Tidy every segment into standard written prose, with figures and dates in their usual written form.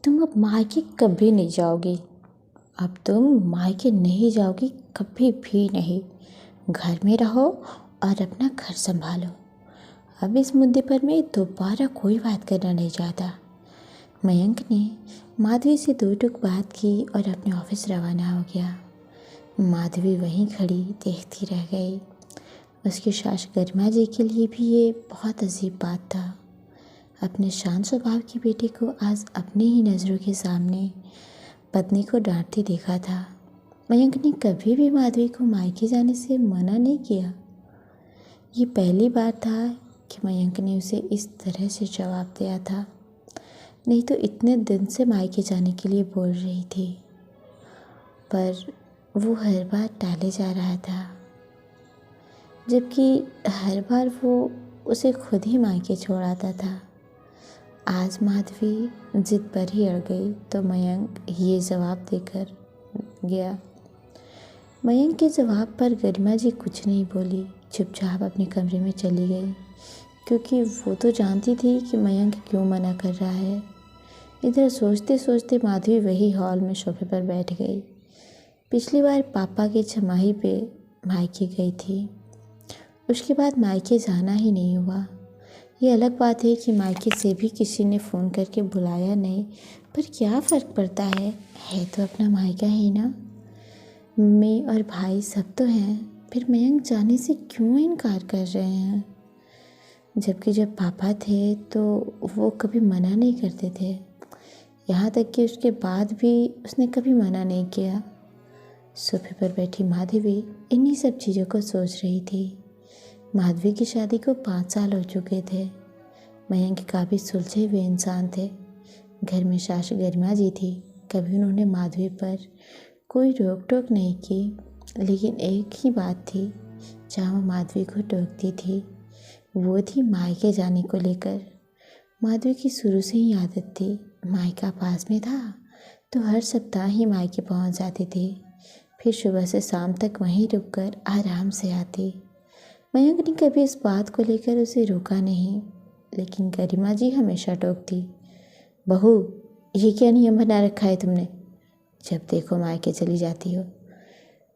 तुम अब मायके कभी नहीं जाओगी। अब तुम मायके नहीं जाओगी, कभी भी नहीं। घर में रहो और अपना घर संभालो। अब इस मुद्दे पर मैं दोबारा कोई बात करना नहीं चाहता। मयंक ने माधवी से दो टूक बात की और अपने ऑफिस रवाना हो गया। माधवी वहीं खड़ी देखती रह गई। उसकी सास गरिमा जी के लिए भी ये बहुत अजीब बात था। अपने शांत स्वभाव की बेटी को आज अपने ही नज़रों के सामने पत्नी को डांटते देखा था। मयंक ने कभी भी माधवी को मायके जाने से मना नहीं किया। ये पहली बार था कि मयंक ने उसे इस तरह से जवाब दिया था। नहीं तो इतने दिन से मायके जाने के लिए बोल रही थी, पर वो हर बार टाले जा रहा था, जबकि हर बार वो उसे खुद ही मायके छोड़ आता था। आज माधवी जिद पर ही अड़ गई तो मयंक ये जवाब देकर गया। मयंक के जवाब पर गरिमा जी कुछ नहीं बोली, चुपचाप अपने कमरे में चली गई, क्योंकि वो तो जानती थी कि मयंक क्यों मना कर रहा है। इधर सोचते सोचते माधवी वही हॉल में सोफे पर बैठ गई। पिछली बार पापा की छमाही पे मायके गई थी, उसके बाद मायके जाना ही नहीं हुआ। ये अलग बात है कि मायके से भी किसी ने फ़ोन करके बुलाया नहीं, पर क्या फ़र्क पड़ता है तो अपना मायका ही ना। मम्मी और भाई सब तो हैं, फिर मयंक जाने से क्यों इनकार कर रहे हैं? जबकि जब पापा थे तो वो कभी मना नहीं करते थे, यहाँ तक कि उसके बाद भी उसने कभी मना नहीं किया। सोफे पर बैठी माधवी इन्हीं सब चीज़ों को सोच रही थी। माधवी की शादी को 5 साल हो चुके थे। मयंक काफ़ी सुलझे हुए इंसान थे। घर में सास गरिमा जी थी। कभी उन्होंने माधवी पर कोई रोक टोक नहीं की, लेकिन एक ही बात थी जहाँ वो माधवी को टोकती थी, वो थी मायके जाने को लेकर। माधवी की शुरू से ही आदत थी, मायका पास में था तो हर सप्ताह ही मायके पहुँच जाती थी, फिर सुबह से शाम तक वहीं रुककर आराम से आती। मयंक ने कभी इस बात को लेकर उसे रोका नहीं, लेकिन गरिमा जी हमेशा टोकती। बहू, ये क्या नियम बना रखा है तुमने? जब देखो मायके चली जाती हो।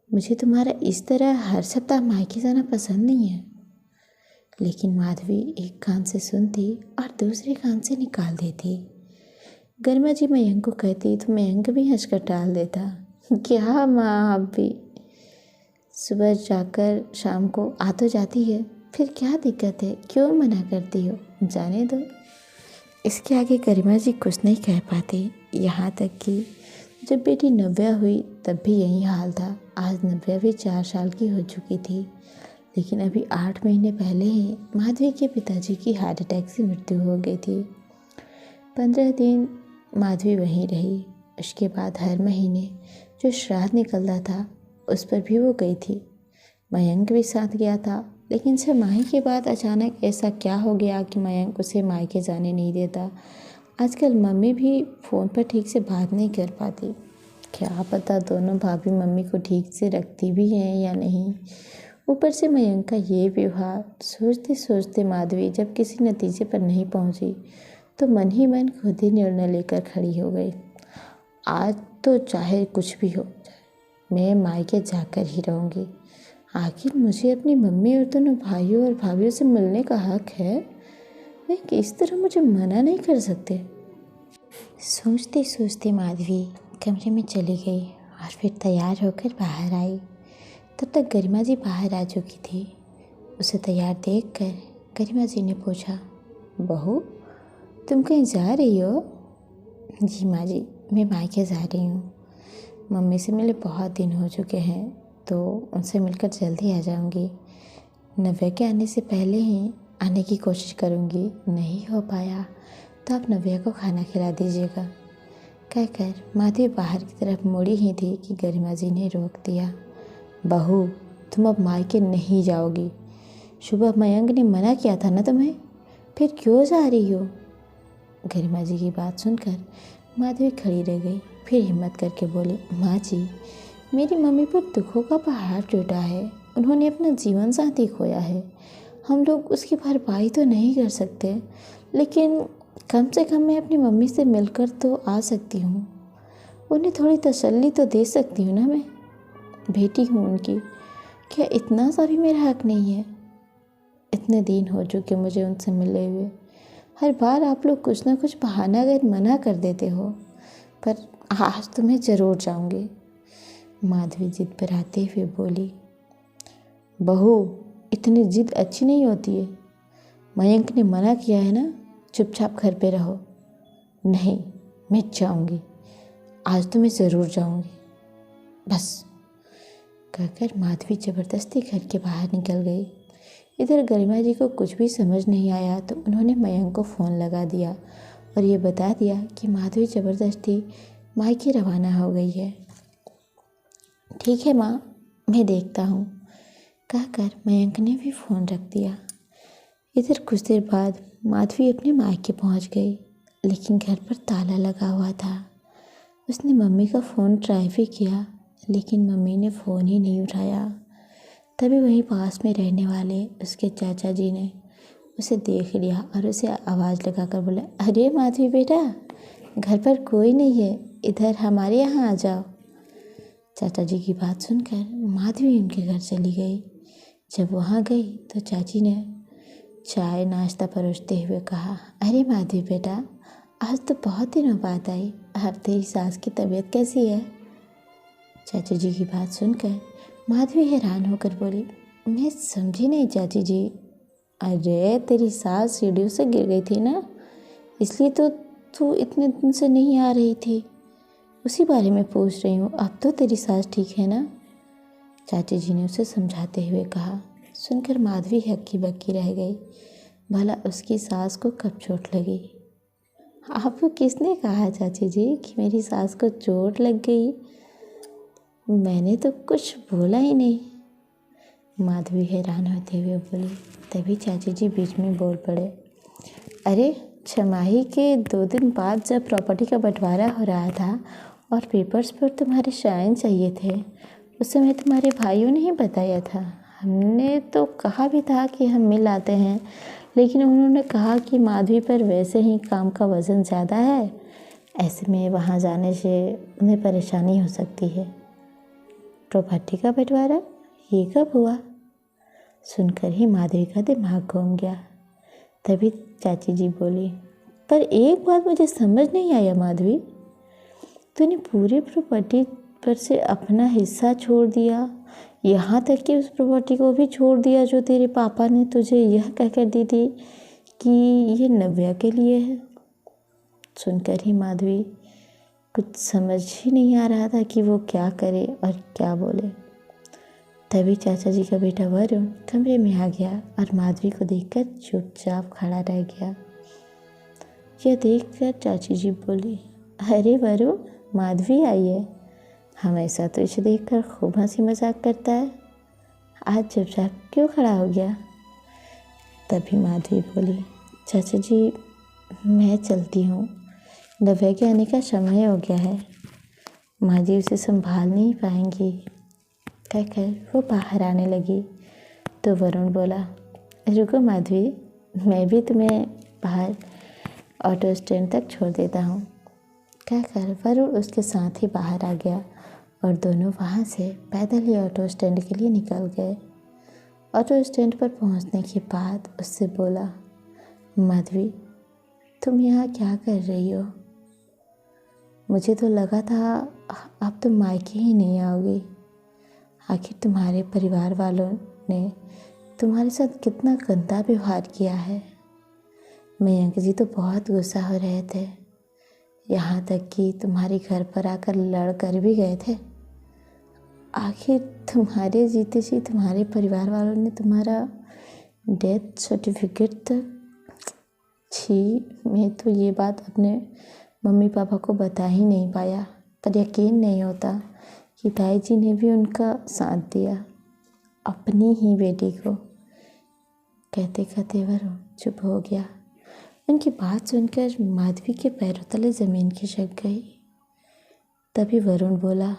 मुझे तुम्हारा इस तरह हर सप्ताह मायके जाना पसंद नहीं है। लेकिन माधवी एक कान से सुनती और दूसरे कान से निकाल देती। गरिमा जी मयंक को कहती तो मयंक भी हंसकर टाल देता। क्या माँ, आप भी सुबह जाकर शाम को आ तो जाती है, फिर क्या दिक्कत है, क्यों मना करती हो? जाने दो। इसके आगे गरिमा जी कुछ नहीं कह पाती। यहाँ तक कि जब बेटी नव्या हुई तब भी यही हाल था। आज नव्या भी 4 साल की हो चुकी थी, लेकिन अभी 8 महीने पहले ही माधवी के पिताजी की हार्ट अटैक से मृत्यु हो गई थी। 15 दिन माधवी वहीं रही। उसके बाद हर महीने जो श्राद्ध निकलता था उस पर भी वो गई थी। मयंक भी साथ गया था, लेकिन 6 माह के बाद अचानक ऐसा क्या हो गया कि मयंक उसे मायके जाने नहीं देता। आजकल मम्मी भी फ़ोन पर ठीक से बात नहीं कर पाती। क्या पता दोनों भाभी मम्मी को ठीक से रखती भी हैं या नहीं। ऊपर से मयंक का ये व्यवहार। सोचते सोचते माधवी जब किसी नतीजे पर नहीं पहुंची तो मन ही मन खुद ही निर्णय लेकर खड़ी हो गई। आज तो चाहे कुछ भी हो जाए, मैं मायके जाकर ही रहूँगी। आखिर मुझे अपनी मम्मी और दोनों भाइयों और भाभीयों से मिलने का हक है। वे किस तरह मुझे मना नहीं कर सकते। सोचते सोचते माधवी कमरे में चली गई और फिर तैयार होकर बाहर आई। तब तक गरिमा जी बाहर आ चुकी थी। उसे तैयार देखकर गरिमा जी ने पूछा, बहू तुम कहीं जा रही हो? जी माँ जी, मैं मायके जा रही हूँ। मम्मी से मिले बहुत दिन हो चुके हैं, तो उनसे मिलकर जल्दी आ जाऊँगी। नव्या के आने से पहले ही आने की कोशिश करूँगी। नहीं हो पाया तो आप नव्या को खाना खिला दीजिएगा। कहकर माधवी बाहर की तरफ मुड़ी ही थी कि गरिमा जी ने रोक दिया। बहू, तुम अब मायके नहीं जाओगी। सुबह मयंक ने मना किया था ना तुम्हें, फिर क्यों जा रही हो? गरिमा जी की बात सुनकर माधवी खड़ी रह गई, फिर हिम्मत करके बोली, माँ जी, मेरी मम्मी पर दुखों का पहाड़ टूटा है। उन्होंने अपना जीवन साथी खोया है। हम लोग उसकी भरपाई तो नहीं कर सकते, लेकिन कम से कम मैं अपनी मम्मी से मिलकर तो आ सकती हूँ, उन्हें थोड़ी तसल्ली तो दे सकती हूँ ना। मैं बेटी हूँ उनकी, क्या इतना सा भी मेरा हक नहीं है? इतने दिन हो चुके मुझे उनसे मिले हुए, हर बार आप लोग कुछ ना कुछ बहाना कर मना कर देते हो, पर आज तो मैं ज़रूर जाऊँगी। माधवी जिद पर आते हुए बोली, बहू इतनी जिद अच्छी नहीं होती है। मयंक ने मना किया है ना, चुपचाप घर पे रहो। नहीं, मैं जाऊँगी, आज तो मैं ज़रूर जाऊँगी, बस कहकर माधवी ज़बरदस्ती घर के बाहर निकल गई। इधर गरिमा जी को कुछ भी समझ नहीं आया तो उन्होंने मयंक को फ़ोन लगा दिया और ये बता दिया कि माधवी ज़बरदस्ती मायके रवाना हो गई है। ठीक है माँ, मैं देखता हूँ, कहकर मयंक ने भी फ़ोन रख दिया। इधर कुछ देर बाद माधवी अपने मायके पहुँच गई, लेकिन घर पर ताला लगा हुआ था। उसने मम्मी का फ़ोन ट्राई भी किया, लेकिन मम्मी ने फ़ोन ही नहीं उठाया। तभी वहीं पास में रहने वाले उसके चाचा जी ने उसे देख लिया और उसे आवाज़ लगाकर बोला, अरे माधवी बेटा, घर पर कोई नहीं है, इधर हमारे यहाँ आ जाओ। चाचा जी की बात सुनकर माधवी उनके घर चली गई। जब वहाँ गई तो चाची ने चाय नाश्ता परोसते हुए कहा, अरे माधवी बेटा, आज तो बहुत दिनों बाद आई, अब तेरी सास की तबीयत कैसी है? चाची जी की बात सुनकर माधवी हैरान होकर बोली, मैं समझी नहीं चाची जी। अरे तेरी सास सीढ़ियों से गिर गई थी ना, इसलिए तो तू इतने दिन से नहीं आ रही थी, उसी बारे में पूछ रही हूँ। अब तो तेरी सास ठीक है ना? चाची जी ने उसे समझाते हुए कहा। सुनकर माधवी हक्की बक्की रह गई, भला उसकी सास को कब चोट लगी? आपको किसने कहा चाची जी कि मेरी सास को चोट लग गई? मैंने तो कुछ बोला ही नहीं। माधवी हैरान होते हुए बोली। तभी चाची जी बीच में बोल पड़े, अरे छमाही के 2 दिन बाद जब प्रॉपर्टी का बंटवारा हो रहा था और पेपर्स पर तुम्हारे साइन चाहिए थे, उस समय तुम्हारे भाइयों ने ही बताया था। हमने तो कहा भी था कि हम मिल आते हैं, लेकिन उन्होंने कहा कि माधवी पर वैसे ही काम का वज़न ज़्यादा है, ऐसे में वहाँ जाने से उन्हें परेशानी हो सकती है। प्रॉपर्टी का बंटवारा ये कब हुआ? सुनकर ही माधवी का दिमाग घूम गया। तभी चाची जी बोली, पर एक बात मुझे समझ नहीं आया माधवी, तूने पूरी प्रॉपर्टी पर से अपना हिस्सा छोड़ दिया, यहाँ तक कि उस प्रॉपर्टी को भी छोड़ दिया जो तेरे पापा ने तुझे यह कहकर दी थी कि ये नव्या के लिए है। सुनकर ही माधवी कुछ समझ ही नहीं आ रहा था कि वो क्या करे और क्या बोले। तभी चाचा जी का बेटा वरुण कमरे में आ गया और माधवी को देखकर चुपचाप खड़ा रह गया। यह देखकर चाची जी बोली, अरे वरुण, माधवी आई है, हमेशा तो इसे देखकर खूब हंसी मजाक करता है, आज चुपचाप क्यों खड़ा हो गया? तभी माधवी बोली, चाचा जी मैं चलती हूँ, नव्या के आने का समय हो गया है, माँ जी उसे संभाल नहीं पाएंगी, कहकर वो बाहर आने लगी। तो वरुण बोला, रुको माधवी, मैं भी तुम्हें बाहर ऑटो स्टैंड तक छोड़ देता हूँ, कहकर वरुण उसके साथ ही बाहर आ गया और दोनों वहाँ से पैदल ही ऑटो स्टैंड के लिए निकल गए। ऑटो स्टैंड पर पहुँचने के बाद उससे बोला, माधवी तुम यहाँ क्या कर रही हो? मुझे तो लगा था अब तुम मायके ही नहीं आओगी। आखिर तुम्हारे परिवार वालों ने तुम्हारे साथ कितना गंदा व्यवहार किया है। मयंक जी तो बहुत गुस्सा हो रहे थे, यहाँ तक कि तुम्हारे घर पर आकर लड़ कर भी गए थे। आखिर तुम्हारे जीते जी तुम्हारे परिवार वालों ने तुम्हारा डेथ सर्टिफिकेट तक, छी, मैं तो ये बात अपने मम्मी पापा को बता ही नहीं पाया, पर यकीन नहीं होता कि भाई जी ने भी उनका साथ दिया, अपनी ही बेटी को। कहते कहते वरुण चुप हो गया। उनकी बात सुनकर माधवी के पैरों तले ज़मीन खिसक गई। तभी वरुण बोला,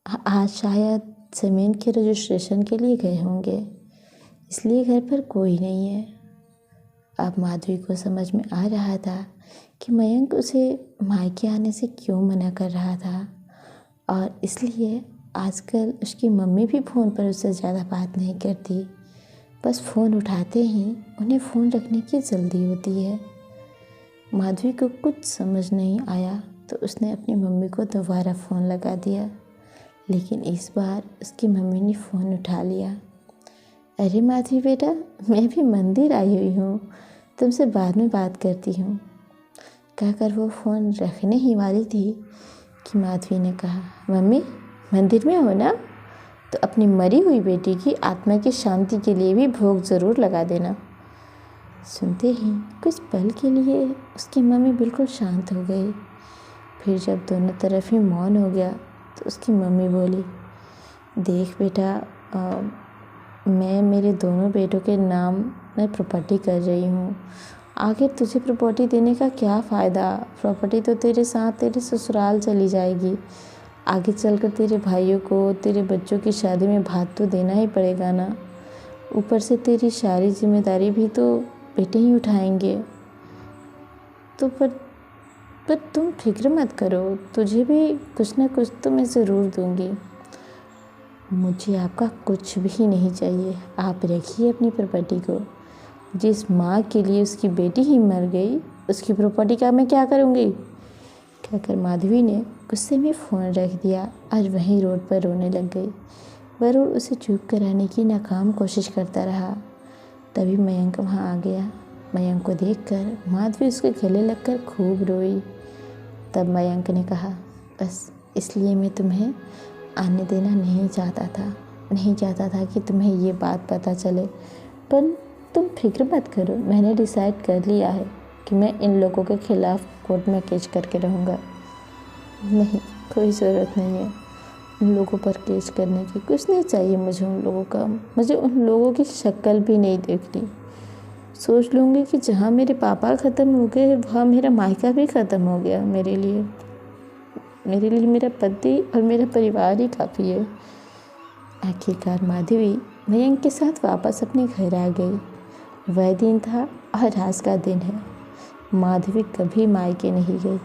आज शायद ज़मीन के रजिस्ट्रेशन के लिए गए होंगे, इसलिए घर पर कोई नहीं है। अब माधवी को समझ में आ रहा था कि मयंक उसे मायके आने से क्यों मना कर रहा था, और इसलिए आजकल उसकी मम्मी भी फ़ोन पर उससे ज़्यादा बात नहीं करती। बस फ़ोन उठाते ही उन्हें फ़ोन रखने की जल्दी होती है। माधवी को कुछ समझ नहीं आया तो उसने अपनी मम्मी को दोबारा फ़ोन लगा दिया, लेकिन इस बार उसकी मम्मी ने फ़ोन उठा लिया। अरे माधवी बेटा, मैं भी मंदिर आई हुई हूँ, तुमसे बाद में बात करती हूँ, कहकर वो फ़ोन रखने ही वाली थी कि माधवी ने कहा, मम्मी मंदिर में हो ना, तो अपनी मरी हुई बेटी की आत्मा की शांति के लिए भी भोग ज़रूर लगा देना। सुनते ही कुछ पल के लिए उसकी मम्मी बिल्कुल शांत हो गई। फिर जब दोनों तरफ ही मौन हो गया तो उसकी मम्मी बोली, देख बेटा, मैं मेरे दोनों बेटों के नाम में प्रॉपर्टी कर रही हूँ। आखिर तुझे प्रॉपर्टी देने का क्या फ़ायदा? प्रॉपर्टी तो तेरे साथ तेरे ससुराल चली जाएगी। आगे चलकर तेरे भाइयों को तेरे बच्चों की शादी में भात तो देना ही पड़ेगा ना। ऊपर से तेरी सारी जिम्मेदारी भी तो बेटे ही उठाएंगे। तो पर तुम फिक्र मत करो, तुझे भी कुछ ना कुछ तो मैं ज़रूर दूंगी। मुझे आपका कुछ भी नहीं चाहिए, आप रखिए अपनी प्रॉपर्टी को। जिस माँ के लिए उसकी बेटी ही मर गई, उसकी प्रॉपर्टी का मैं क्या करूँगी? कहकर माधवी ने गुस्से में फ़ोन रख दिया और वहीं रोड पर रोने लग गई। वरुण उसे चुप कराने की नाकाम कोशिश करता रहा। तभी मयंक वहाँ आ गया। मयंक को देखकर माधवी उसके गले लगकर खूब रोई। तब मयंक ने कहा, बस इसलिए मैं तुम्हें आने देना नहीं चाहता था कि तुम्हें ये बात पता चले, पर तुम फिक्र मत करो, मैंने डिसाइड कर लिया है कि मैं इन लोगों के खिलाफ़ कोर्ट में केस करके रहूँगा। नहीं, कोई ज़रूरत नहीं है उन लोगों पर केस करने की, कुछ नहीं चाहिए मुझे उन लोगों का। मुझे उन लोगों की शक्ल भी नहीं देखनी। सोच लूँगी कि जहाँ मेरे पापा ख़त्म हो गए वहाँ मेरा मायका भी ख़त्म हो गया। मेरे लिए मेरा पति और मेरा परिवार ही काफ़ी है। आखिरकार माधवी मयंक के साथ वापस अपने घर आ गई। वह दिन था और आज का दिन है। माधवी कभी मायके नहीं गई।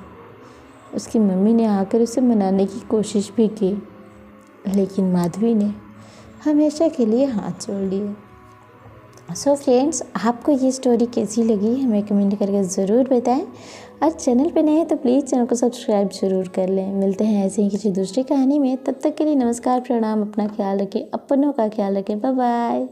उसकी मम्मी ने आकर उसे मनाने की कोशिश भी की, लेकिन माधवी ने हमेशा के लिए हाथ जोड़ लिए। सो फ्रेंड्स, आपको ये स्टोरी कैसी लगी हमें कमेंट करके ज़रूर बताएं, और चैनल पे नए हैं तो प्लीज़ चैनल को सब्सक्राइब ज़रूर कर लें। मिलते हैं ऐसे ही किसी दूसरी कहानी में, तब तक के लिए नमस्कार, प्रणाम, अपना ख्याल रखें, अपनों का ख्याल रखें, बाय बाय।